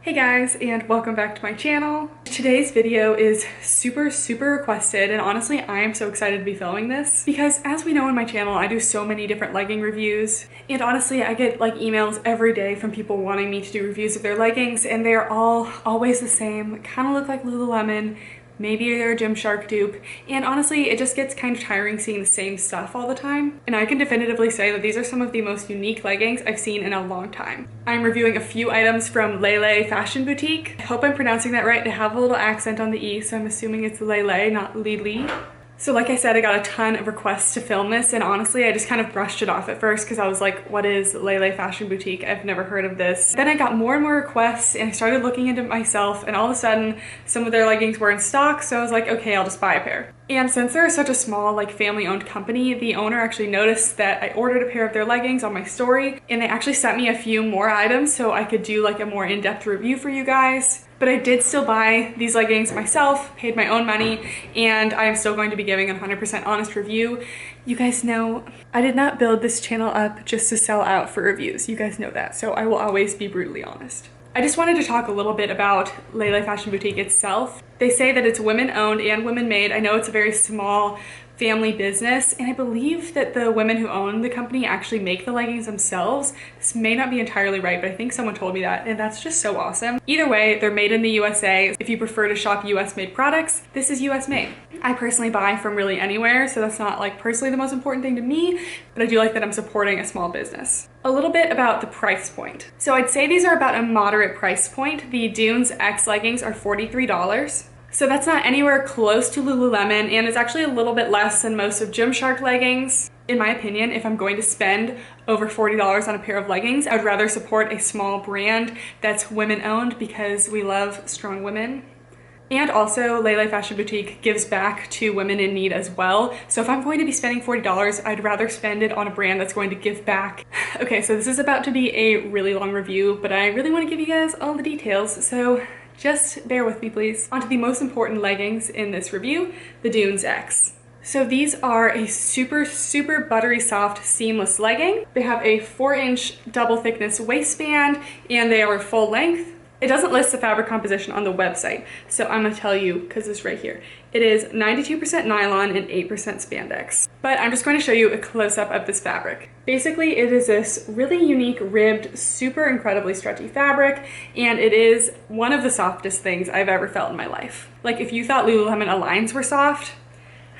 Hey guys, and welcome back to my channel. Today's video is super requested, and honestly I am so excited to be filming this because, as we know on my channel, I do so many different legging reviews, and honestly I get like emails every day from people wanting me to do reviews of their leggings, and they're all always the same, kind of look like Lululemon. Maybe they're a Gymshark dupe, and honestly it just gets kind of tiring seeing the same stuff all the time. And I can definitively say that these are some of the most unique leggings I've seen in a long time. I'm reviewing a few items from Lele Fashion Boutique. I hope I'm pronouncing that right. They have a little accent on the E, so I'm assuming it's Lele, not Lili. So like I said, I got a ton of requests to film this, and honestly I just kind of brushed it off at first because I was like, what is Lele Fashion Boutique? I've never heard of this. Then I got more and more requests and I started looking into it myself, and all of a sudden some of their leggings were in stock, so I was like, okay, I'll just buy a pair. And since they're such a small, like, family-owned company, the owner actually noticed that I ordered a pair of their leggings on my story, and they actually sent me a few more items so I could do like a more in-depth review for you guys. But I did still buy these leggings myself, paid my own money, and I am still going to be giving a 100% honest review. You guys know I did not build this channel up just to sell out for reviews. You guys know that, so I will always be brutally honest. I just wanted to talk a little bit about Lele Fashion Boutique itself. They say that it's women owned and women made. I know it's a very small family business, and I believe that the women who own the company actually make the leggings themselves. This may not be entirely right, but I think someone told me that, and that's just so awesome. Either way, they're made in the USA. If you prefer to shop US made products, this is US made. I personally buy from really anywhere, so that's not like personally the most important thing to me, but I do like that I'm supporting a small business. A little bit about the price point. So I'd say these are about a moderate price point. The Dunes X leggings are $43. So that's not anywhere close to Lululemon, and it's actually a little bit less than most of Gymshark leggings. In my opinion, if I'm going to spend over $40 on a pair of leggings, I would rather support a small brand that's women owned because we love strong women. And also, Lele Fashion Boutique gives back to women in need as well. So if I'm going to be spending $40, I'd rather spend it on a brand that's going to give back. Okay, so this is about to be a really long review, but I really want to give you guys all the details, so just bear with me, please. On to the most important leggings in this review, the Dunes X. So these are a super buttery soft seamless legging. They have a 4-inch double thickness waistband, and they are full length. It doesn't list the fabric composition on the website, so I'm gonna tell you because it's right here. It is 92% nylon and 8% spandex. But I'm just going to show you a close-up of this fabric. Basically, it is this really unique ribbed, super incredibly stretchy fabric, and it is one of the softest things I've ever felt in my life. Like, if you thought Lululemon Aligns were soft,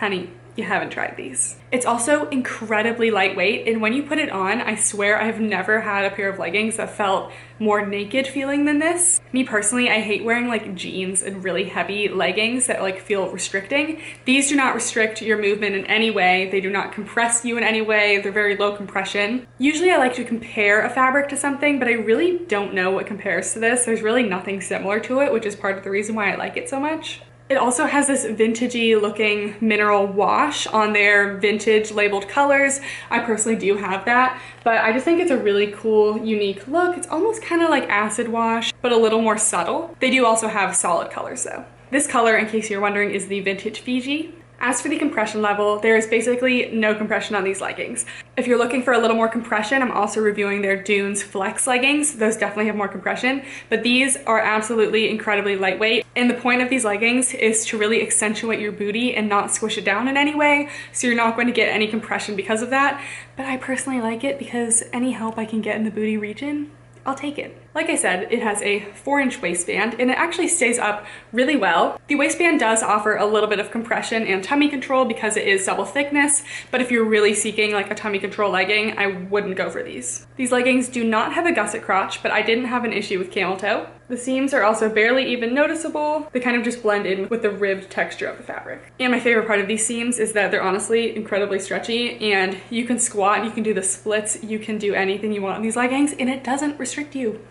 honey, you haven't tried these. It's also incredibly lightweight, and when you put it on, I swear I've never had a pair of leggings that felt more naked feeling than this. Me personally, I hate wearing like jeans and really heavy leggings that like feel restricting. These do not restrict your movement in any way. They do not compress you in any way. They're very low compression. Usually I like to compare a fabric to something, but I really don't know what compares to this. There's really nothing similar to it, which is part of the reason why I like it so much. It also has this vintagey looking mineral wash on their vintage labeled colors. I personally do have that, but I just think it's a really cool, unique look. It's almost kind of like acid wash, but a little more subtle. They do also have solid colors though. This color, in case you're wondering, is the Vintage Fiji. As for the compression level, there is basically no compression on these leggings. If you're looking for a little more compression, I'm also reviewing their Dunes Flex leggings. Those definitely have more compression, but these are absolutely incredibly lightweight. And the point of these leggings is to really accentuate your booty and not squish it down in any way, so you're not going to get any compression because of that. But I personally like it because any help I can get in the booty region, I'll take it. Like I said, it has a 4-inch waistband, and it actually stays up really well. The waistband does offer a little bit of compression and tummy control because it is double thickness, but if you're really seeking like a tummy control legging, I wouldn't go for these. These leggings do not have a gusset crotch, but I didn't have an issue with camel toe. The seams are also barely even noticeable. They kind of just blend in with the ribbed texture of the fabric. And my favorite part of these seams is that they're honestly incredibly stretchy, and you can squat, you can do the splits, you can do anything you want in these leggings, and it doesn't restrict you.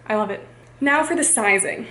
I love it. Now for the sizing,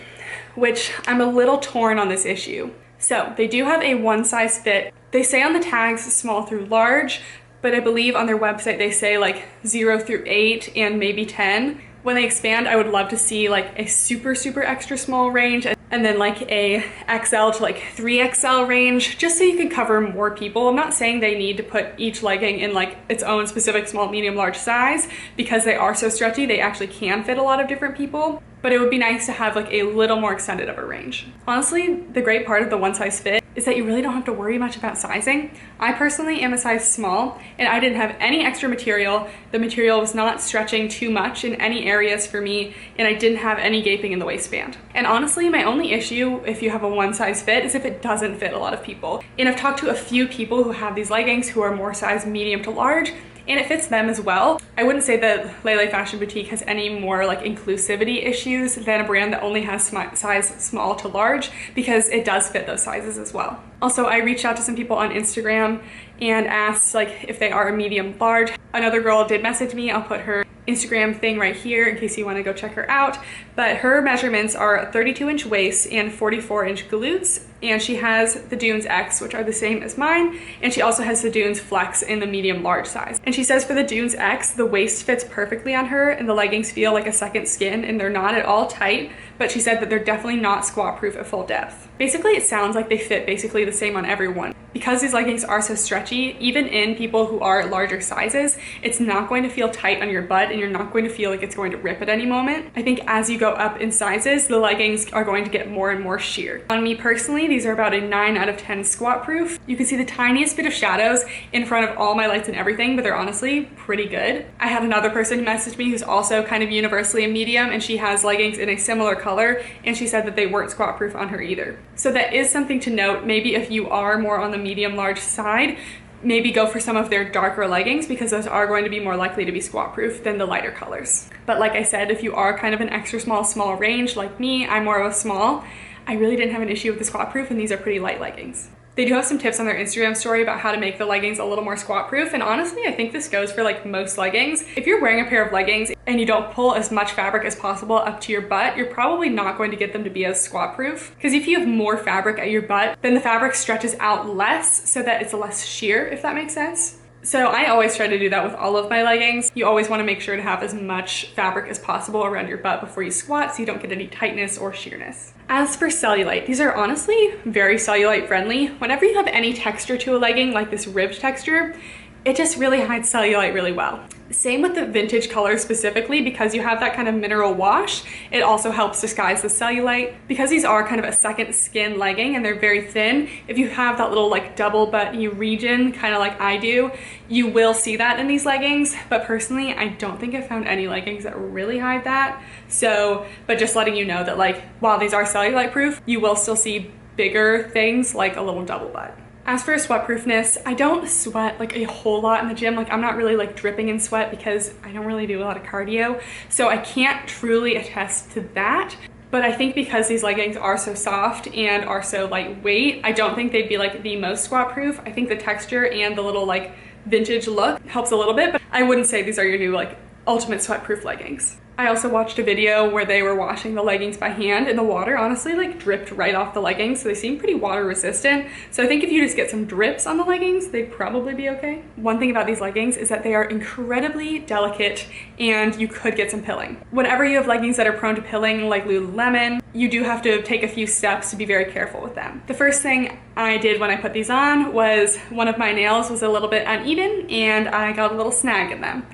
which I'm a little torn on this issue. So they do have a one size fit. They say on the tags small through large, but I believe on their website they say like 0 through 8 and maybe 10. When they expand, I would love to see like a super extra small range, and then like a XL to like 3XL range, just so you can cover more people. I'm not saying they need to put each legging in like its own specific small, medium, large size, because they are so stretchy, they actually can fit a lot of different people. but it would be nice to have like a little more extended of a range. Honestly, the great part of the one size fit is that you really don't have to worry much about sizing. I personally am a size small and I didn't have any extra material. The material was not stretching too much in any areas for me, and I didn't have any gaping in the waistband. And honestly, my only issue if you have a one size fit is if it doesn't fit a lot of people. And I've talked to a few people who have these leggings who are more size medium to large, and it fits them as well. I wouldn't say that Lele Fashion Boutique has any more like inclusivity issues than a brand that only has size small to large, because it does fit those sizes as well. Also, I reached out to some people on Instagram and asked like if they are a medium large. Another girl did message me. I'll put her Instagram thing right here in case you want to go check her out. But her measurements are a 32-inch waist and 44-inch glutes, and she has the Dunes X, which are the same as mine, and she also has the Dunes Flex in the medium large size. And she says for the Dunes X, the waist fits perfectly on her and the leggings feel like a second skin, and they're not at all tight, but she said that they're definitely not squat proof at full depth. Basically, it sounds like they fit basically the same on everyone. Because these leggings are so stretchy, even in people who are larger sizes, it's not going to feel tight on your butt and you're not going to feel like it's going to rip at any moment. I think as you go up in sizes, the leggings are going to get more and more sheer. On me personally, these are about a 9 out of 10 squat proof. You can see the tiniest bit of shadows in front of all my lights and everything, but they're honestly pretty good. I had another person message me who's also kind of universally a medium, and she has leggings in a similar color, and she said that they weren't squat proof on her either. So that is something to note. Maybe if you are more on the medium large side, maybe go for some of their darker leggings, because those are going to be more likely to be squat proof than the lighter colors. But like I said, if you are kind of an extra small range like me, I'm more of a small, I really didn't have an issue with the squat proof, and these are pretty light leggings. They do have some tips on their Instagram story about how to make the leggings a little more squat proof, and honestly, I think this goes for like most leggings. If you're wearing a pair of leggings and you don't pull as much fabric as possible up to your butt, you're probably not going to get them to be as squat proof. Because if you have more fabric at your butt, then the fabric stretches out less so that it's less sheer, if that makes sense. So I always try to do that with all of my leggings. You always want to make sure to have as much fabric as possible around your butt before you squat so you don't get any tightness or sheerness. As for cellulite, these are honestly very cellulite friendly. Whenever you have any texture to a legging, like this ribbed texture, it just really hides cellulite really well. Same with the vintage color specifically, because you have that kind of mineral wash, it also helps disguise the cellulite. Because these are kind of a second skin legging and they're very thin, if you have that little like double button region, kind of like I do, you will see that in these leggings. But personally, I don't think I've found any leggings that really hide that. So, but just letting you know that like, while these are cellulite proof, you will still see bigger things like a little double butt. As for sweat proofness, I don't sweat like a whole lot in the gym. Like I'm not really like dripping in sweat because I don't really do a lot of cardio. So I can't truly attest to that. But I think because these leggings are so soft and are so lightweight, I don't think they'd be like the most squat proof. I think the texture and the little like vintage look helps a little bit, but I wouldn't say these are your new like ultimate sweat proof leggings. I also watched a video where they were washing the leggings by hand, and the water honestly like dripped right off the leggings, so they seem pretty water resistant. So I think if you just get some drips on the leggings, they'd probably be okay. One thing about these leggings is that they are incredibly delicate and you could get some pilling. Whenever you have leggings that are prone to pilling like Lululemon, you do have to take a few steps to be very careful with them. The first thing I did when I put these on was one of my nails was a little bit uneven and I got a little snag in them.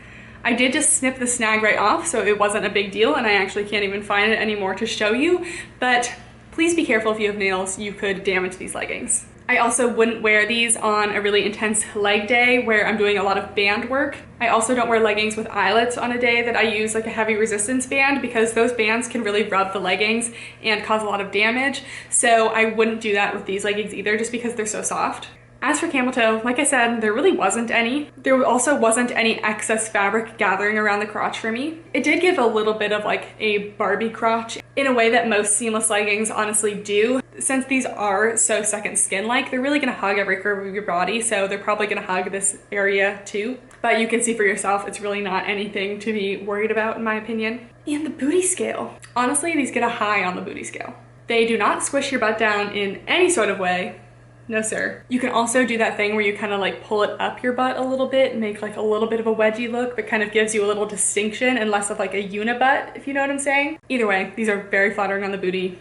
I did just snip the snag right off, so it wasn't a big deal, and I actually can't even find it anymore to show you, but please be careful if you have nails, you could damage these leggings. I also wouldn't wear these on a really intense leg day where I'm doing a lot of band work. I also don't wear leggings with eyelets on a day that I use like a heavy resistance band, because those bands can really rub the leggings and cause a lot of damage, so I wouldn't do that with these leggings either, just because they're so soft. As for camel toe, like I said, there really wasn't any. There also wasn't any excess fabric gathering around the crotch for me. It did give a little bit of like a Barbie crotch in a way that most seamless leggings honestly do. Since these are so second skin-like, they're really gonna hug every curve of your body, so they're probably gonna hug this area too. But you can see for yourself, it's really not anything to be worried about in my opinion. And the booty scale. Honestly, these get a high on the booty scale. They do not squish your butt down in any sort of way. No sir. You can also do that thing where you kind of like pull it up your butt a little bit and make like a little bit of a wedgie look, but kind of gives you a little distinction and less of like a unibutt, if you know what I'm saying. Either way, these are very flattering on the booty.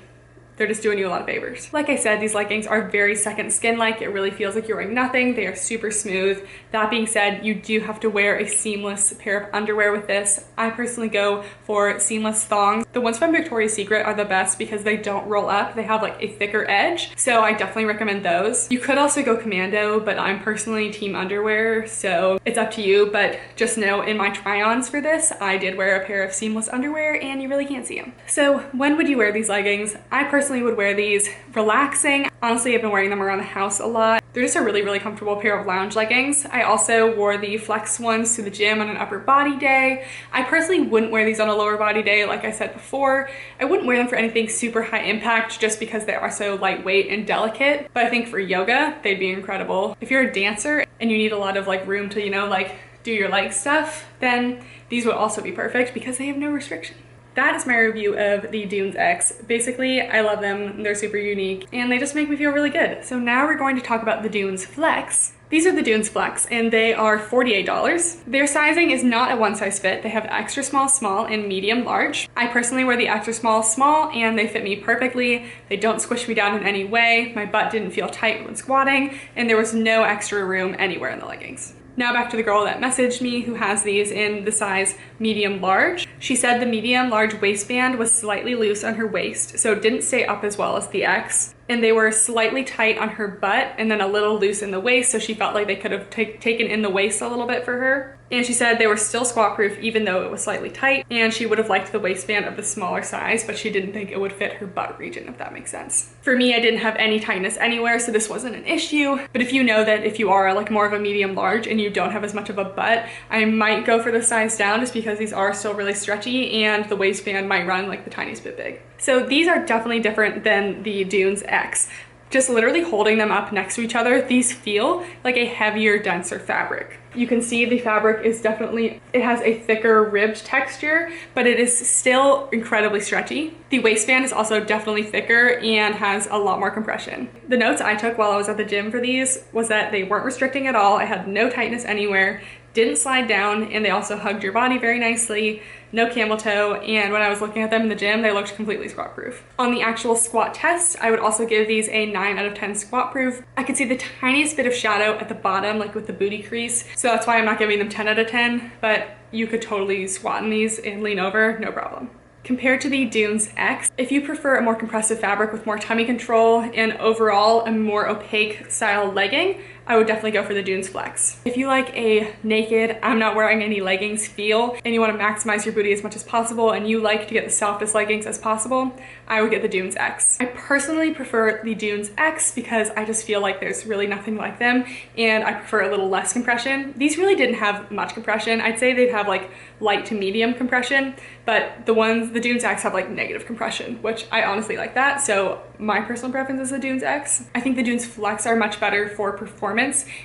they're just doing you a lot of favors. Like I said, these leggings are very second skin-like. It really feels like you're wearing nothing. They are super smooth. That being said, you do have to wear a seamless pair of underwear with this. I personally go for seamless thongs. The ones from Victoria's Secret are the best because they don't roll up. They have like a thicker edge, so I definitely recommend those. You could also go commando, but I'm personally team underwear, so it's up to you. But just know in my try-ons for this, I did wear a pair of seamless underwear and you really can't see them. So when would you wear these leggings? I personally would wear these relaxing. Honestly, I've been wearing them around the house a lot. They're just a really, really comfortable pair of lounge leggings. I also wore the flex ones to the gym on an upper body day. I personally wouldn't wear these on a lower body day, like I said before. I wouldn't wear them for anything super high impact just because they are so lightweight and delicate. But I think for yoga, they'd be incredible. If you're a dancer and you need a lot of like room to, you know, like do your leg stuff, then these would also be perfect because they have no restriction. That is my review of the Dunes X. Basically, I love them. They're super unique and they just make me feel really good. So now we're going to talk about the Dunes Flex. These are the Dunes Flex and they are $48. Their sizing is not a one size fit. They have extra small, small, and medium large. I personally wear the extra small, small, and they fit me perfectly. They don't squish me down in any way. My butt didn't feel tight when squatting, and there was no extra room anywhere in the leggings. Now back to the girl that messaged me who has these in the size medium large. She said the medium large waistband was slightly loose on her waist, so it didn't stay up as well as the X. And they were slightly tight on her butt and then a little loose in the waist, so she felt like they could have taken in the waist a little bit for her. And she said they were still squat proof even though it was slightly tight, and she would have liked the waistband of the smaller size, but she didn't think it would fit her butt region, if that makes sense. For me, I didn't have any tightness anywhere, so this wasn't an issue. But if you know that if you are like more of a medium large and you don't have as much of a butt, I might go for the size down just because these are still really stretchy and the waistband might run like the tiniest bit big. So these are definitely different than the Dunes X. Just literally holding them up next to each other, these feel like a heavier, denser fabric. You can see the fabric is definitely, it has a thicker ribbed texture, but it is still incredibly stretchy. The waistband is also definitely thicker and has a lot more compression. The notes I took while I was at the gym for these was that they weren't restricting at all. I had no tightness anywhere, didn't slide down, and they also hugged your body very nicely, no camel toe, and when I was looking at them in the gym, they looked completely squat proof. On the actual squat test, I would also give these a 9 out of 10 squat proof. I could see the tiniest bit of shadow at the bottom, like with the booty crease, so that's why I'm not giving them 10 out of 10, but you could totally squat in these and lean over, no problem. Compared to the Dunes X, if you prefer a more compressive fabric with more tummy control and overall a more opaque style legging, I would definitely go for the Dunes Flex. If you like a naked, I'm not wearing any leggings feel, and you want to maximize your booty as much as possible, and you like to get the softest leggings as possible, I would get the Dunes X. I personally prefer the Dunes X because I just feel like there's really nothing like them, and I prefer a little less compression. These really didn't have much compression. I'd say they'd have like light to medium compression, but the Dunes X have like negative compression, which I honestly like that, so my personal preference is the Dunes X. I think the Dunes Flex are much better for performance.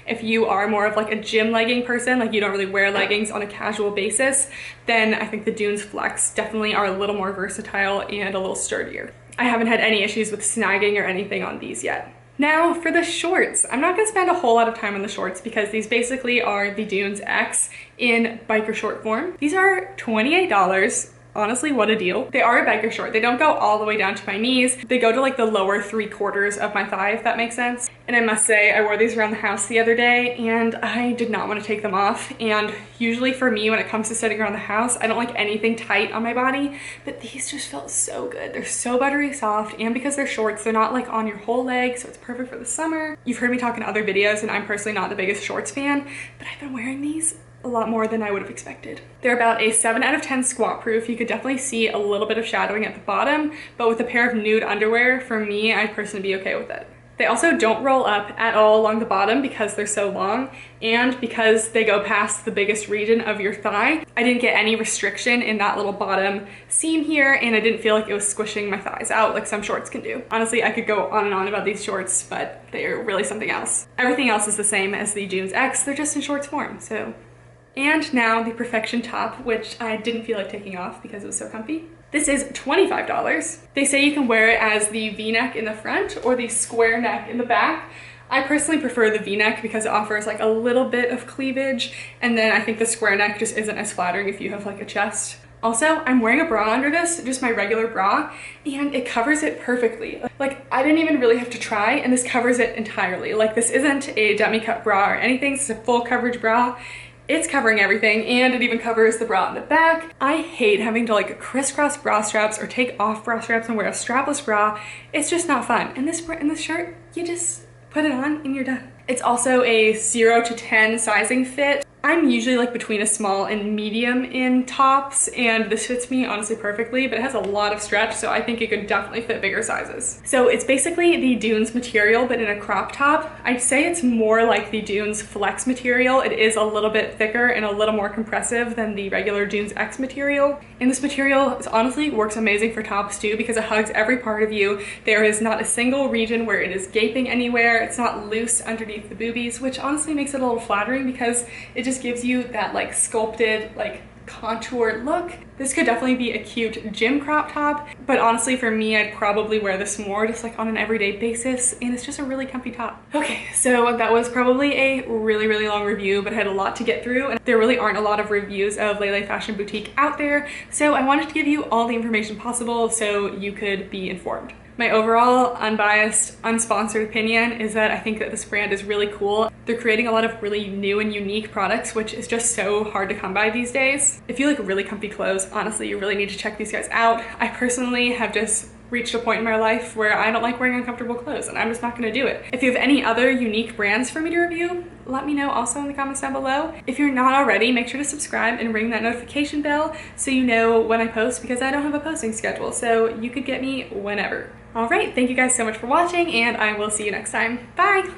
If you are more of like a gym legging person, like you don't really wear leggings on a casual basis, then I think the Dunes Flex definitely are a little more versatile and a little sturdier. I haven't had any issues with snagging or anything on these yet. Now for the shorts, I'm not gonna spend a whole lot of time on the shorts because these basically are the Dunes X in biker short form. These are $28. Honestly, what a deal. They are a biker short. They don't go all the way down to my knees. They go to like the lower 3/4 of my thigh, if that makes sense. And I must say, I wore these around the house the other day and I did not want to take them off. And usually for me, when it comes to sitting around the house, I don't like anything tight on my body, but these just felt so good. They're so buttery soft, and because they're shorts, they're not like on your whole leg, so it's perfect for the summer. You've heard me talk in other videos and I'm personally not the biggest shorts fan, but I've been wearing these a lot more than I would have expected. They're about a 7 out of 10 squat proof. You could definitely see a little bit of shadowing at the bottom, but with a pair of nude underwear, for me, I'd personally be okay with it. They also don't roll up at all along the bottom because they're so long, and because they go past the biggest region of your thigh. I didn't get any restriction in that little bottom seam here, and I didn't feel like it was squishing my thighs out like some shorts can do. Honestly, I could go on and on about these shorts, but they're really something else. Everything else is the same as the Dunes X, they're just in shorts form, so. And now the Perfection top, which I didn't feel like taking off because it was so comfy. This is $25. They say you can wear it as the V-neck in the front or the square neck in the back. I personally prefer the V-neck because it offers like a little bit of cleavage, and then I think the square neck just isn't as flattering if you have like a chest. Also, I'm wearing a bra under this, just my regular bra, and it covers it perfectly. Like, I didn't even really have to try, and this covers it entirely. Like, this isn't a demi-cup bra or anything, this is a full coverage bra. It's covering everything, and it even covers the bra in the back. I hate having to like crisscross bra straps or take off bra straps and wear a strapless bra. It's just not fun. In this shirt, you just put it on and you're done. It's also a 0 to 10 sizing fit. I'm usually like between a small and medium in tops, and this fits me honestly perfectly, but it has a lot of stretch, so I think it could definitely fit bigger sizes. So it's basically the Dunes material, but in a crop top. I'd say it's more like the Dunes Flex material. It is a little bit thicker and a little more compressive than the regular Dunes X material. And this material honestly works amazing for tops too, because it hugs every part of you. There is not a single region where it is gaping anywhere. It's not loose underneath the boobies, which honestly makes it a little flattering because it just gives you that like sculpted, like contoured look. This could definitely be a cute gym crop top, but honestly for me, I'd probably wear this more just like on an everyday basis, and it's just a really comfy top. Okay, so that was probably a really long review, but I had a lot to get through, and there really aren't a lot of reviews of Lele Fashion Boutique out there, so I wanted to give you all the information possible so you could be informed. My overall unbiased, unsponsored opinion is that I think that this brand is really cool. They're creating a lot of really new and unique products, which is just so hard to come by these days. If you like really comfy clothes, honestly, you really need to check these guys out. I personally have just reached a point in my life where I don't like wearing uncomfortable clothes, and I'm just not gonna do it. If you have any other unique brands for me to review, let me know also in the comments down below. If you're not already, make sure to subscribe and ring that notification bell so you know when I post, because I don't have a posting schedule, so you could get me whenever. All right, thank you guys so much for watching, and I will see you next time. Bye!